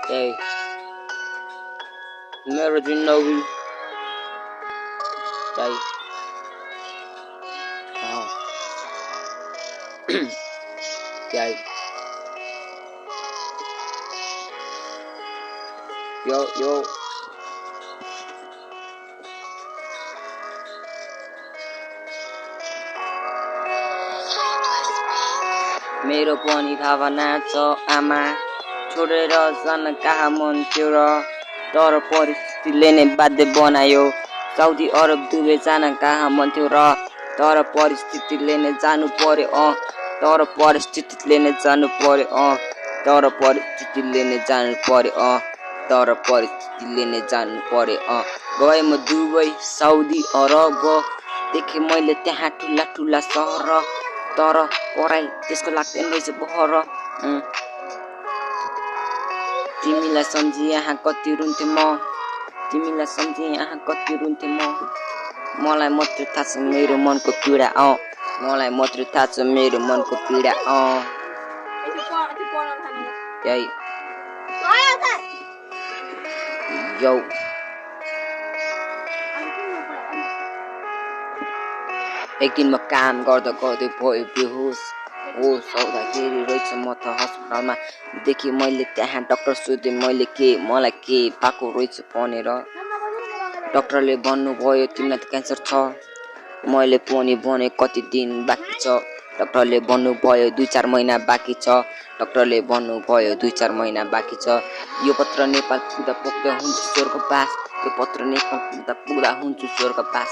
Hey, मेरो जिन्दगी hey, hey, yo. मेरो पनि भावना छ आमा छोडेर जान कहाँ मन थियो र तर परिस्थितिले नै बाध्य बनायो साउदी अरब दुबई जान कहाँ मन थियो र तर परिस्थितिले नै जानु पर्यो तर परिस्थितिले नै जानु पर्यो तर परिस्थितिले नै जानु पर्यो तर परिस्थितिले नै जानु पर्यो गए म दुबई साउदी अरब देखे मैले त्यहाँ ठुला ठुला सहर तर पढाइ त्यसको लाग्दैन रहेछ बहर तिमीलाई सम्झी यहाँ कति रुन्थे म तिमीलाई सम्झी यहाँ कति रुन्थे म मलाई मात्र थाहा छ मेरो मनको पीडा मलाई मात्र थाहा छ मेरो मनको पीडा यही यो एक दिन म काम गर्दा गर्दै भयो बेहोस होस आउँदाखेरि रहेछ म त हस्पिटलमा देखेँ मैले त्यहाँ डाक्टर सोधेँ मैले के मलाई के भएको रहेछ भनेर डाक्टरले भन्नुभयो तिमीलाई त क्यान्सर छ मैले पनि भने कति दिन बाँकी छ डाक्टरले भन्नुभयो 2-4 महिना बाँकी छ डाक्टरले भन्नुभयो 2-4 महिना बाँकी छ यो पत्र नेपाल पुग्दा हुन्छु स्वर्गवास यो पत्र नेपाल पुग्दा हुन्छु स्वर्गवास